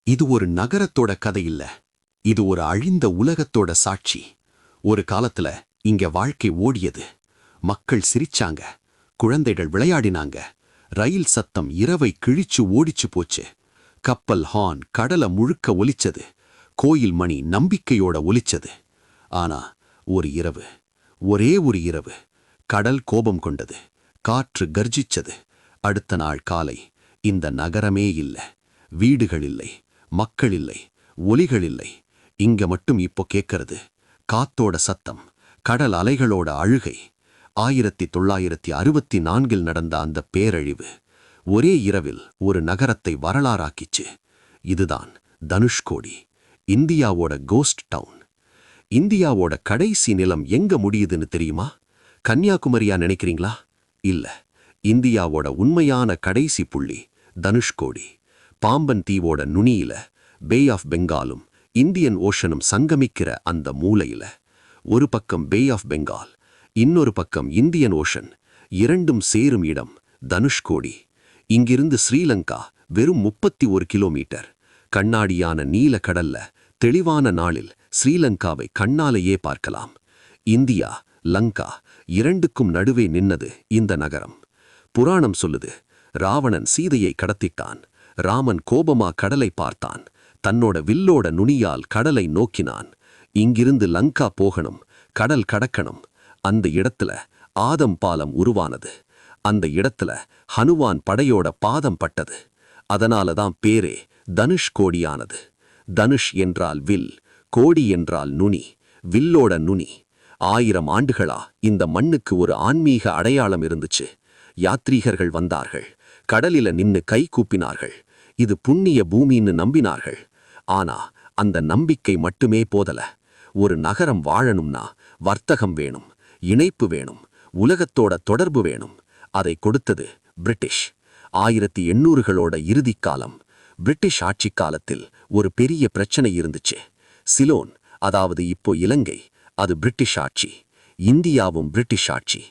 இது ஒரு நகரத்தோட கதை இல்ல, இது ஒரு அழிந்த உலகத்தோட சாட்சி. ஒரு காலத்துல இங்க வாழ்க்கை ஓடியது. மக்கள் சிரிச்சாங்க, குழந்தைகள் விளையாடினாங்க, ரயில் சத்தம் இரவை கிழிச்சு ஓடிச்சு போச்சு. கப்பல் ஹார்ன் கடல முழுக்க ஒலிச்சது, கோயில் மணி நம்பிக்கையோட ஒலிச்சது. ஆனா ஒரு இரவு, ஒரே ஒரு இரவு, கடல் கோபம் கொண்டது, காற்று கர்ஜிச்சது. அடுத்த நாள் காலை இந்த நகரமே இல்ல, வீடுகள் இல்லை, மக்கள் இல்லை, ஒலிகள் இல்லை. இங்க மட்டும் இப்போ கேட்கறது காத்தோட சத்தம், கடல் அலைகளோட அழுகை. 1964 நடந்த அந்த பேரழிவு ஒரே இரவில் ஒரு நகரத்தை வரலாறாக்கிச்சு. இதுதான் தனுஷ்கோடி, இந்தியாவோட கோஸ்ட் டவுன். இந்தியாவோட கடைசி நிலம் எங்க முடியுதுன்னு தெரியுமா? கன்னியாகுமரியா நினைக்கிறீங்களா? இல்ல, இந்தியாவோட உண்மையான கடைசி புள்ளி தனுஷ்கோடி. பாம்பன் தீவோட நுனியில பே ஆஃப் பெங்காலும் இந்தியன் ஓஷனும் சங்கமிக்கிற அந்த மூலையில. ஒரு பக்கம் பே ஆஃப் பெங்கால், இன்னொரு பக்கம் இந்தியன் ஓஷன், இரண்டும் சேரும் இடம் தனுஷ்கோடி. இங்கிருந்து ஸ்ரீலங்கா வெறும் 31 கிலோமீட்டர். கண்ணாடியான நீல கடல்ல தெளிவான நாளில் ஸ்ரீலங்காவை கண்ணாலேயே பார்க்கலாம். இந்தியா லங்கா இரண்டுக்கும் நடுவே நின்னது இந்த நகரம். புராணம் சொல்லுது, ராவணன் சீதையை கடத்திட்டான். ராமன் கோபமா கடலை பார்த்தான், தன்னோட வில்லோட நுனியால் கடலை நோக்கினான். இங்கிருந்து லங்கா போகணும், கடல் கடக்கணும். அந்த இடத்துல ஆதம் பாலம் உருவானது. அந்த இடத்துல ஹனுமான் படையோட பாதம் பட்டது. அதனாலதான் பேரே தனுஷ்கோடியானது. தனுஷ் என்றால் வில், கோடி என்றால் நுனி, வில்லோட நுனி. 1000 ஆண்டுகளா இந்த மண்ணுக்கு ஒரு ஆன்மீக அடையாளம் இருந்துச்சு. யாத்ரீகர்கள் வந்தார்கள், கடலில நின்னு கை கூப்பினார்கள், இது புண்ணிய பூமின்னு நம்பினார்கள். ஆனா அந்த நம்பிக்கை மட்டுமே போதல. ஒரு நகரம் வாழணும்னா வர்த்தகம் வேணும், இணைப்பு வேணும், உலகத்தோட தொடர்பு வேணும். அதை கொடுத்தது பிரிட்டிஷ். 1800களோட இறுதிக்காலம். பிரிட்டிஷ் ஆட்சி காலத்தில் ஒரு பெரிய பிரச்சனை இருந்துச்சு. சிலோன், அதாவது இப்போ இலங்கை, அது பிரிட்டிஷ் ஆட்சி. இந்தியாவும் பிரிட்டிஷ் ஆட்சி.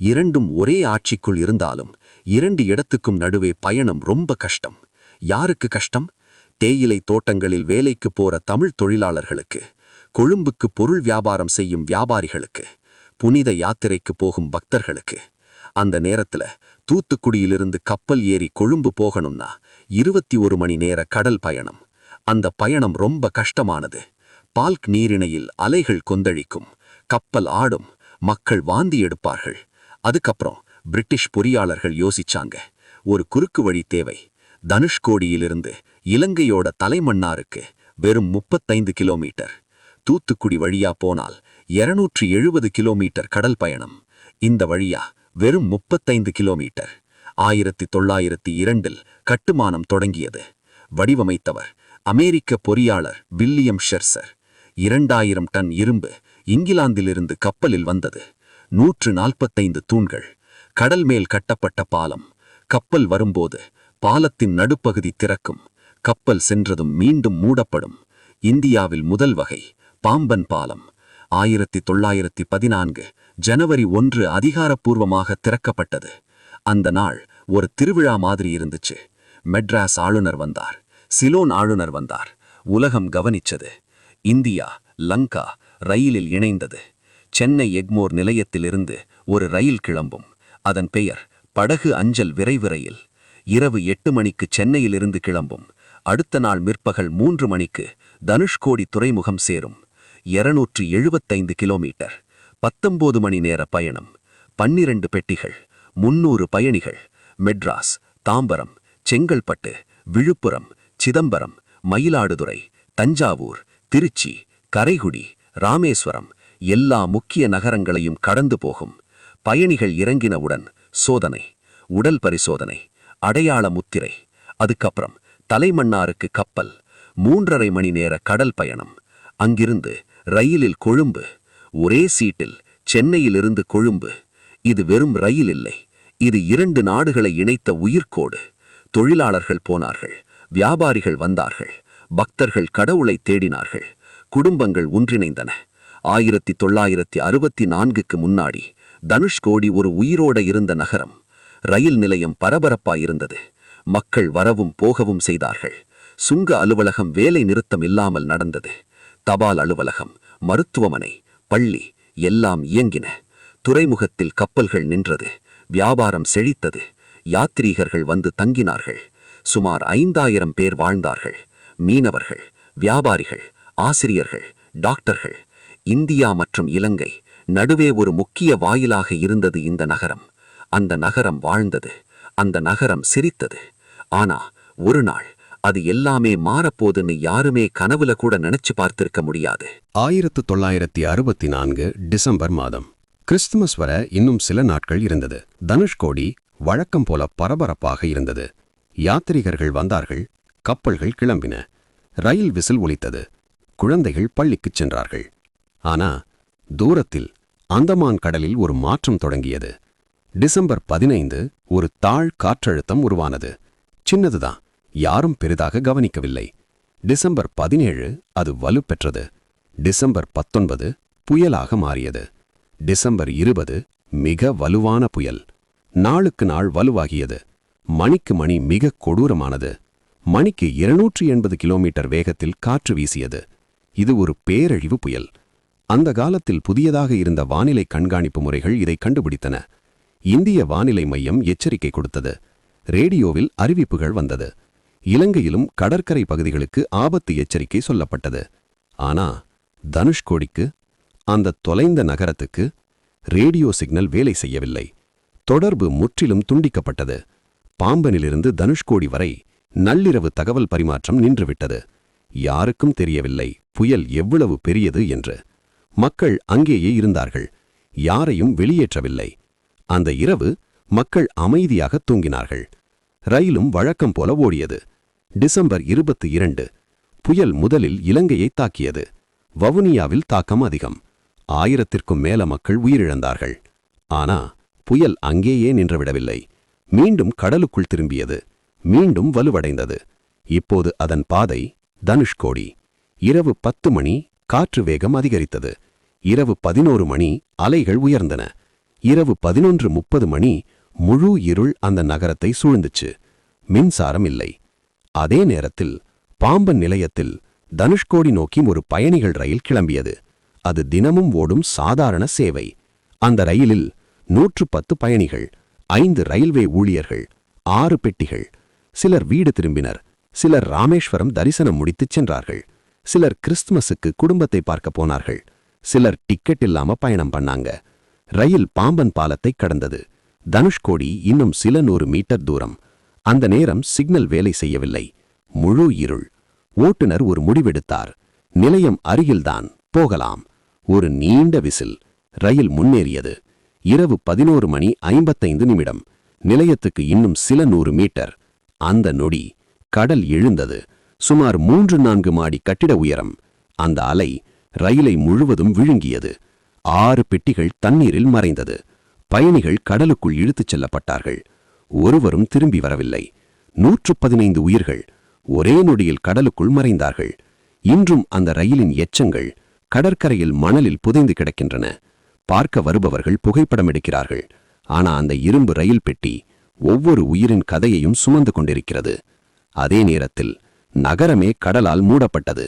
இரண்டும் ஒரே ஆட்சிக்குள் இருந்தாலும் இரண்டு இடத்துக்கும் நடுவே பயணம் ரொம்ப கஷ்டம். யாருக்கு கஷ்டம்? தேயிலை தோட்டங்களில் வேலைக்கு போற தமிழ் தொழிலாளர்களுக்கு, கொழும்புக்கு பொருள் வியாபாரம் செய்யும் வியாபாரிகளுக்கு, புனித யாத்திரைக்கு போகும் பக்தர்களுக்கு. அந்த நேரத்துல தூத்துக்குடியிலிருந்து கப்பல் ஏறி கொழும்பு போகணும்னா 21 மணி நேர கடல் பயணம். அந்த பயணம் ரொம்ப கஷ்டமானது. பால்க் நீரிணையில் அலைகள் கொந்தளிக்கும், கப்பல் ஆடும், மக்கள் வாந்தி எடுப்பார்கள். அதுக்கப்புறம் பிரிட்டிஷ் பொறியாளர்கள் யோசிச்சாங்க, ஒரு குறுக்கு வழி தேவை. தனுஷ்கோடியிலிருந்து இலங்கையோட தலைமன்னாருக்கு வெறும் 35 கிலோமீட்டர். தூத்துக்குடி வழியா போனால் 270 கிலோமீட்டர் கடல் பயணம். இந்த வழியா வெறும் 35 கிலோமீட்டர். 1902 கட்டுமானம் தொடங்கியது. வடிவமைத்தவர் அமெரிக்க பொறியாளர் வில்லியம் ஷெர்சர். 2000 டன் இரும்பு இங்கிலாந்திலிருந்து கப்பலில் வந்தது. 145 தூண்கள், கடல் மேல் கட்டப்பட்ட பாலம். கப்பல் வரும்போது பாலத்தின் நடுப்பகுதி திறக்கும், கப்பல் சென்றதும் மீண்டும் மூடப்படும். இந்தியாவில் முதல் வகை பாம்பன் பாலம் 1914 ஜனவரி 1 அதிகாரப்பூர்வமாக திறக்கப்பட்டது. அந்த நாள் ஒரு திருவிழா மாதிரி இருந்துச்சு. மெட்ராஸ் ஆளுநர் வந்தார், சிலோன் ஆளுநர் வந்தார். உலகம் கவனிச்சது. இந்தியா லங்கா ரயிலில் இணைந்தது. சென்னை எக்மோர் நிலையத்திலிருந்து ஒரு ரயில் கிளம்பும். அதன் பெயர் படகு அஞ்சல் விரைவு ரயில். இரவு 8 மணிக்கு சென்னையிலிருந்து கிளம்பும். அடுத்த நாள் பிற்பகல் 3 மணிக்கு தனுஷ்கோடி துறைமுகம் சேரும். 275 கிலோமீட்டர், 19 மணி நேர பயணம், 12 பெட்டிகள், 300 பயணிகள். மெட்ராஸ், தாம்பரம், செங்கல்பட்டு, விழுப்புரம், சிதம்பரம், மயிலாடுதுறை, தஞ்சாவூர், திருச்சி, கரைகுடி, ராமேஸ்வரம் எல்லா முக்கிய நகரங்களையும் கடந்து போகும். பயணிகள் இறங்கினவுடன் சோதனை, உடல் பரிசோதனை, அடையாள முத்திரை. அதுக்கப்புறம் தலைமன்னாருக்கு கப்பல். 3.5 மணி நேர கடல் பயணம். அங்கிருந்து ரயிலில் கொழும்பு. ஒரே சீட்டில் சென்னையிலிருந்து கொழும்பு. இது வெறும் ரயில் இல்லை, இது 2 நாடுகளை இணைத்த உயிர்கோடு. தொழிலாளர்கள் போனார்கள், வியாபாரிகள் வந்தார்கள், பக்தர்கள் கடவுளை தேடினார்கள், குடும்பங்கள் ஒன்றிணைந்தன. 1964க்கு முன்னாடி தனுஷ்கோடி ஒரு உயிரோட இருந்த நகரம். ரயில் நிலையம் பரபரப்பாயிருந்தது. மக்கள் வரவும் போகவும் செய்தார்கள். சுங்க அலுவலகம் வேலை நிறுத்தம் இல்லாமல் நடந்தது. தபால் அலுவலகம், மருத்துவமனை, பள்ளி எல்லாம் இயங்கின. துறைமுகத்தில் கப்பல்கள் நின்றது. வியாபாரம் செழித்தது. யாத்ரீகர்கள் வந்து தங்கினார்கள். சுமார் 5000 பேர் வாழ்ந்தார்கள். மீனவர்கள், வியாபாரிகள், ஆசிரியர்கள், டாக்டர்கள். இந்தியா மற்றும் இலங்கை நடுவே ஒரு முக்கிய வாயிலாக இருந்தது இந்த நகரம். அந்த நகரம் வாழ்ந்தது. அந்த நகரம் சிரித்தது. ஆனா ஒரு நாள் அது எல்லாமே மாறப்போதுன்னு யாருமே கனவுல கூட நினைச்சு பார்த்திருக்க முடியாது. 1964 டிசம்பர் மாதம். கிறிஸ்துமஸ் வர இன்னும் சில நாட்கள் இருந்தது. தனுஷ்கோடி வழக்கம் போல பரபரப்பாக இருந்தது. யாத்ரீகர்கள் வந்தார்கள். கப்பல்கள் கிளம்பின. ரயில் விசில் ஒலித்தது. குழந்தைகள் பள்ளிக்குச் சென்றார்கள். ஆனா தூரத்தில் அந்தமான் கடலில் ஒரு மாற்றம் தொடங்கியது. டிசம்பர் 15 ஒரு தாழ் காற்றழுத்தம் உருவானது. சின்னதுதான், யாரும் பெரிதாக கவனிக்கவில்லை. டிசம்பர் 17 அது வலுப்பெற்றது. டிசம்பர் 19 புயலாக மாறியது. டிசம்பர் 20 மிக வலுவான புயல். நாளுக்கு நாள் வலுவாகியது. மணிக்கு மணி மிக கொடூரமானது. மணிக்கு 280 கிலோமீட்டர் வேகத்தில் காற்று வீசியது. இது ஒரு பேரழிவு புயல். அந்த காலத்தில் புதியதாக இருந்த வானிலை கண்காணிப்பு முறைகள் இதை கண்டுபிடித்தன. இந்திய வானிலை மையம் எச்சரிக்கை கொடுத்தது. ரேடியோவில் அறிவிப்புகள் வந்தது. இலங்கையிலும் கடற்கரை பகுதிகளுக்கு ஆபத்து எச்சரிக்கை சொல்லப்பட்டது. ஆனா தனுஷ்கோடிக்கு, அந்த தொலைந்த நகரத்துக்கு ரேடியோ சிக்னல் வேலை செய்யவில்லை. தொடர்பு முற்றிலும் துண்டிக்கப்பட்டது. பாம்பனிலிருந்து தனுஷ்கோடி வரை நள்ளிரவு தகவல் பரிமாற்றம் நின்றுவிட்டது. யாருக்கும் தெரியவில்லை புயல் எவ்வளவு பெரியது என்று. மக்கள் அங்கேயே இருந்தார்கள். யாரையும் வெளியேற்றவில்லை. அந்த இரவு மக்கள் அமைதியாக தூங்கினார்கள். ரயிலும் வழக்கம் போல ஓடியது. டிசம்பர் 22 புயல் முதலில் இலங்கையை தாக்கியது. வவுனியாவில் தாக்கம் அதிகம். 1000க்கும் மேல மக்கள் உயிரிழந்தார்கள். ஆனா புயல் அங்கேயே நின்றுவிடவில்லை. மீண்டும் கடலுக்குள் திரும்பியது. மீண்டும் வலுவடைந்தது. இப்போது அதன் பாதை தனுஷ்கோடி. இரவு 10 மணி காற்று வேகம் அதிகரித்தது. இரவு 11 மணி அலைகள் உயர்ந்தன. இரவு 11:30 மணி முழு இருள் அந்த நகரத்தை சூழ்ந்துச்சு. மின்சாரம் இல்லை. அதே நேரத்தில் பாம்பன் நிலையத்தில் தனுஷ்கோடி நோக்கி ஒரு பயணிகள் ரயில் கிளம்பியது. அது தினமும் ஓடும் சாதாரண சேவை. அந்த ரயிலில் 110 பயணிகள், 5 ரயில்வே ஊழியர்கள், 6 பெட்டிகள். சிலர் வீடு திரும்பினர். சிலர் ராமேஸ்வரம் தரிசனம் முடித்துச் சென்றார்கள். சிலர் கிறிஸ்துமஸுக்கு குடும்பத்தை பார்க்க போனார்கள். சிலர் டிக்கெட் இல்லாம பயணம் பண்ணாங்க. ரயில் பாம்பன் பாலத்தை கடந்தது. தனுஷ்கோடி இன்னும் சில 100 மீட்டர் தூரம். அந்த நேரம் சிக்னல் வேலை செய்யவில்லை. முழு இருள். ஓட்டுநர் ஒரு முடிவெடுத்தார். நிலையம் அருகில்தான், போகலாம். ஒரு நீண்ட விசில். ரயில் முன்னேறியது. இரவு 11:55 நிலையத்துக்கு இன்னும் சில 100 மீட்டர். அந்த நொடி கடல் எழுந்தது. சுமார் 3-4 மாடி கட்டிட உயரம். அந்த அலை ரயிலை முழுவதும் விழுங்கியது. 6 பெட்டிகள் தண்ணீரில் மறைந்தது. பயணிகள் கடலுக்குள் இழுத்துச் செல்லப்பட்டார்கள். ஒருவரும் திரும்பி வரவில்லை. 115 உயிர்கள் ஒரே நொடியில் கடலுக்குள் மறைந்தார்கள். இன்றும் அந்த ரயிலின் எச்சங்கள் கடற்கரையில் மணலில் புதைந்து கிடக்கின்றன. பார்க்க வருபவர்கள் புகைப்படம் எடுக்கிறார்கள். ஆனா அந்த இரும்பு ரயில் பெட்டி ஒவ்வொரு உயிரின் கதையையும் சுமந்து கொண்டிருக்கிறது. அதே நேரத்தில் நகரமே கடலால் மூடப்பட்டது.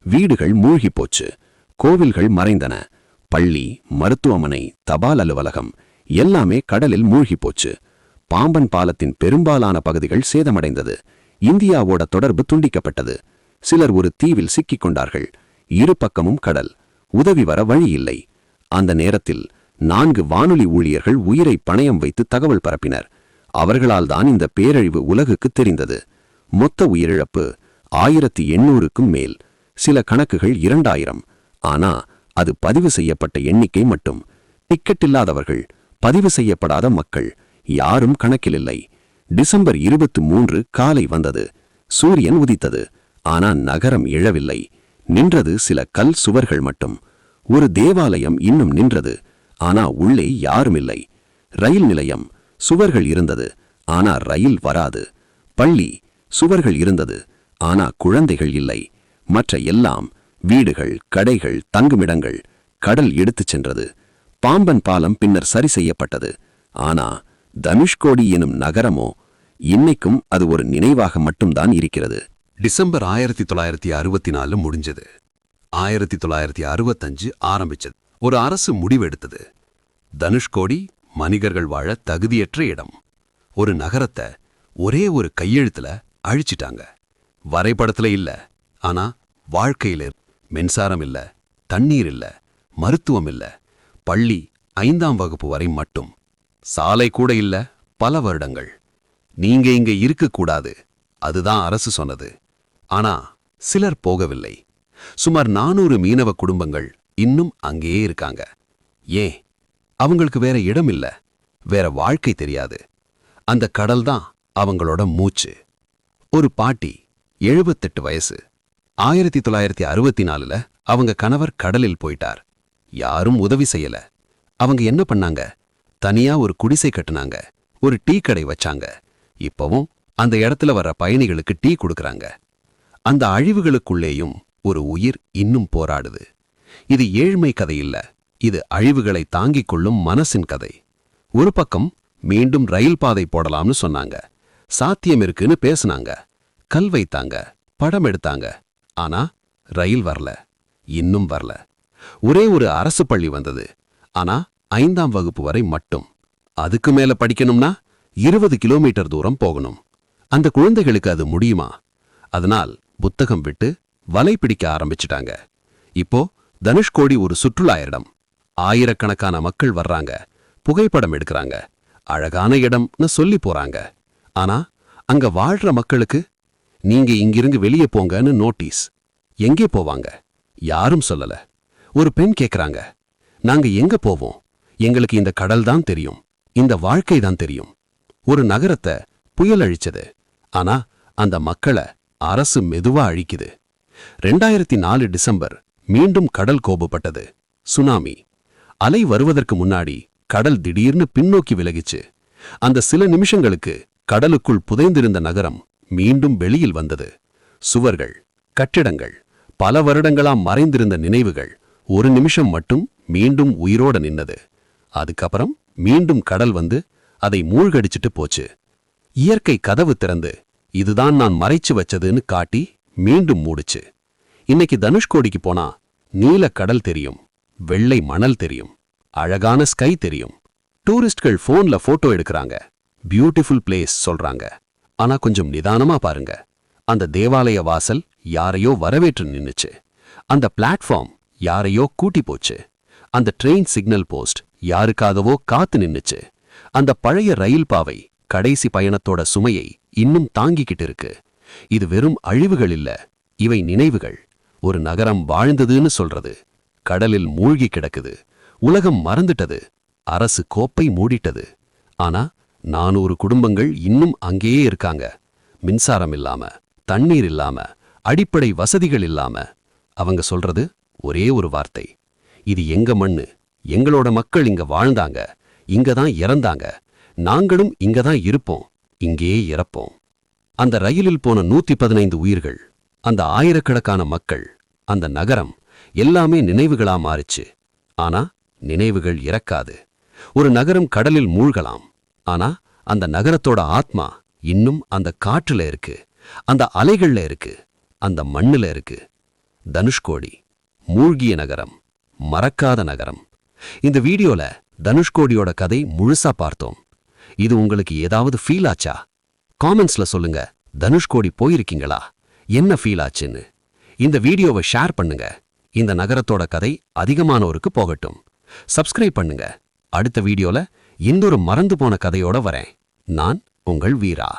வீடுகள் மூழ்கிப் போச்சு. கோவில்கள் மறைந்தன. பள்ளி, மருத்துவமனை, தபால் அலுவலகம் எல்லாமே கடலில் மூழ்கிப் போச்சு. பாம்பன் பாலத்தின் பெரும்பாலான பகுதிகள் சேதமடைந்தது. இந்தியாவோட தொடர்பு துண்டிக்கப்பட்டது. சிலர் ஒரு தீவில் சிக்கிக் கொண்டார்கள். இரு பக்கமும் கடல். உதவி வர வழியில்லை. அந்த நேரத்தில் 4 வானொலி ஊழியர்கள் உயிரை பணயம் வைத்து தகவல் பரப்பினர். அவர்களால் தான் இந்த பேரழிவு உலகுக்கு தெரிந்தது. மொத்த உயிரிழப்பு 1800க்கும் மேல். சில கணக்குகள் 2000. ஆனா அது பதிவு செய்யப்பட்ட எண்ணிக்கை மட்டும். டிக்கெட் இல்லாதவர்கள், பதிவு செய்யப்படாத மக்கள் யாரும் கணக்கிலில்லை. டிசம்பர் 23 காலை வந்தது. சூரியன் உதித்தது. ஆனா நகரம் எழவில்லை. நின்றது சில கல் சுவர்கள் மட்டும். ஒரு தேவாலயம் இன்னும் நின்றது. ஆனா உள்ளே யாருமில்லை. ரயில் நிலையம், சுவர்கள் இருந்தது. ஆனா ரயில் வராது. பள்ளி, சுவர்கள் இருந்தது. ஆனா குழந்தைகள் இல்லை. மற்ற எல்லாம் வீடுகள், கடைகள், தங்குமிடங்கள் கடல் எடுத்துச் சென்றது. பாம்பன் பாலம் பின்னர் சரி செய்யப்பட்டது. ஆனா தனுஷ்கோடி எனும் நகரமோ இன்னைக்கும் அது ஒரு நினைவாக மட்டும்தான் இருக்கிறது. டிசம்பர் 1964 முடிஞ்சது. 1965 ஆரம்பிச்சது. ஒரு அரசு முடிவெடுத்தது. தனுஷ்கோடி மனிதர்கள் வாழ தகுதியற்ற இடம். ஒரு நகரத்தை ஒரே ஒரு கையெழுத்துல அழிச்சிட்டாங்க. வரைபடத்துல இல்ல, ஆனா வாழ்க்கையில மின்சாரம் இல்ல, தண்ணீர் இல்ல, மருத்துவம் இல்ல, பள்ளி 5ஆம் வகுப்பு வரை மட்டும், சாலை கூட இல்ல. பல வருடங்கள் நீங்க இங்க இருக்கக்கூடாது, அதுதான் அரசு சொன்னது. ஆனா சிலர் போகவில்லை. சுமார் 400 மீனவ குடும்பங்கள் இன்னும் அங்கேயே இருக்காங்க. ஏன்? அவங்களுக்கு வேற இடம் இல்ல, வேற வாழ்க்கை தெரியாது. அந்த கடல் தான் அவங்களோட மூச்சு. ஒரு பாட்டி, 78 வயசு. 1964 அவங்க கணவர் கடலில் போயிட்டார். யாரும் உதவி செய்யல. அவங்க என்ன பண்ணாங்க? தனியா ஒரு குடிசை கட்டுனாங்க, ஒரு டீ கடை வச்சாங்க. இப்பவும் அந்த இடத்துல வர்ற பயணிகளுக்கு டீ கொடுக்கறாங்க. அந்த அழிவுகளுக்குள்ளேயும் ஒரு உயிர் இன்னும் போராடுது. இது ஏழ்மை கதை இல்ல, இது அழிவுகளை தாங்கிக் கொள்ளும் மனசின் கதை. ஒரு பக்கம் மீண்டும் ரயில் பாதை போடலாம்னு சொன்னாங்க, சாத்தியம் இருக்குன்னு பேசுனாங்க, கல் வைத்தாங்க, படம் எடுத்தாங்க. ஆனா ரயில் வரல, இன்னும் வரல. ஒரே ஒரு அரசு பள்ளி வந்தது, ஆனா 5ஆம் வகுப்பு வரை மட்டும். அதுக்கு மேல படிக்கணும்னா 20 கிலோமீட்டர் தூரம் போகணும். அந்த குழந்தைகளுக்கு அது முடியுமா? அதனால் புத்தகம் விட்டு வலை பிடிக்க ஆரம்பிச்சிட்டாங்க. இப்போ தனுஷ்கோடி ஒரு சுற்றுலா இடம். ஆயிரக்கணக்கான மக்கள் வர்றாங்க, புகைப்படம் எடுக்கறாங்க, அழகான இடம்னு சொல்லி போறாங்க. ஆனா அங்க வாழ்ற மக்களுக்கு நீங்க இங்கிருந்து வெளியே போங்கன்னு நோட்டீஸ். எங்கே போவாங்க? யாரும் சொல்லல. ஒரு பெண் கேக்குறாங்க, நாங்க எங்க போவோம்? எங்களுக்கு இந்த கடல் தான் தெரியும், இந்த வாழ்க்கை தான் தெரியும். ஒரு நகரத்தை புயல் அழிச்சது, ஆனா அந்த மக்களை அரசு மெதுவா அழிக்குது. 2004 டிசம்பர் மீண்டும் கடல் கோபப்பட்டது. சுனாமி. அலை வருவதற்கு முன்னாடி கடல் திடீர்னு பின்னோக்கி விலகிச்சு. அந்த சில நிமிஷங்களுக்கு கடலுக்குள் புதைந்திருந்த நகரம் மீண்டும் வெளியில் வந்தது. சுவர்கள், கட்டிடங்கள், பல வருடங்களா மறைந்திருந்த நினைவுகள் ஒரு நிமிஷம் மட்டும் மீண்டும் உயிரோட நின்னது. அதுக்கப்புறம் மீண்டும் கடல் வந்து அதை மூழ்கடிச்சிட்டு போச்சு. இயற்கை கதவு திறந்து இதுதான் நான் மறைச்சு வச்சதுன்னு காட்டி மீண்டும் மூடுச்சு. இன்னைக்கு தனுஷ்கோடிக்கு போனா நீல கடல் தெரியும், வெள்ளை மணல் தெரியும், அழகான ஸ்கை தெரியும். டூரிஸ்ட்கள் போன்ல போட்டோ எடுக்கறாங்க, பியூட்டிஃபுல் பிளேஸ் சொல்றாங்க. ஆனா கொஞ்சம் நிதானமா பாருங்க. அந்த தேவாலய வாசல் யாரையோ வரவேற்று நின்னுச்சு. அந்த பிளாட்ஃபார்ம் யாரையோ கூட்டி போச்சு. அந்த ட்ரெயின் சிக்னல் போஸ்ட் யாருக்காகவோ காத்து நின்னுச்சு. அந்த பழைய ரயில் பாவை கடைசி பயணத்தோட சுமையை இன்னும் தாங்கிக்கிட்டு இருக்கு. இது வெறும் அழிவுகள் இல்ல, இவை நினைவுகள். ஒரு நகரம் வாழ்ந்ததுன்னு சொல்றது கடலில் மூழ்கி கிடக்குது. உலகம் மறந்துட்டது, அரசு கோப்பை மூடிட்டது. ஆனா 400 குடும்பங்கள் இன்னும் அங்கேயே இருக்காங்க. மின்சாரம் இல்லாம, தண்ணீர் இல்லாம, அடிப்படை வசதிகள் இல்லாம. அவங்க சொல்றது ஒரே ஒரு வார்த்தை, இது எங்க மண்ணு, எங்களோட மக்கள் இங்க வாழ்ந்தாங்க, இங்கதான் இறந்தாங்க, நாங்களும் இங்கதான் இருப்போம், இங்கேயே இறப்போம். அந்த ரயிலில் போன 115 உயிர்கள், அந்த ஆயிரக்கணக்கான மக்கள், அந்த நகரம் எல்லாமே நினைவுகளா மாறிச்சு. ஆனா நினைவுகள் இறக்காது. ஒரு நகரம் கடலில் மூழ்கலாம், ஆனா அந்த நகரத்தோட ஆத்மா இன்னும் அந்த காற்றுல இருக்கு, அந்த அலைகள்ல இருக்கு, அந்த மண்ணுல இருக்கு. தனுஷ்கோடி மூழ்கிய நகரம், மறக்காத நகரம். இந்த வீடியோல தனுஷ்கோடியோட கதை முழுசா பார்த்தோம். இது உங்களுக்கு ஏதாவது ஃபீல் ஆச்சா? காமெண்ட்ஸ்ல சொல்லுங்க. தனுஷ்கோடி போயிருக்கீங்களா? என்ன ஃபீல் ஆச்சுன்னு. இந்த வீடியோவை ஷேர் பண்ணுங்க. இந்த நகரத்தோட கதை அதிகமானோருக்கு போகட்டும். சப்ஸ்கிரைப் பண்ணுங்க. அடுத்த வீடியோல இன்னொரு மறந்து போன கதையோட வரேன். நான் உங்கள் வீரா.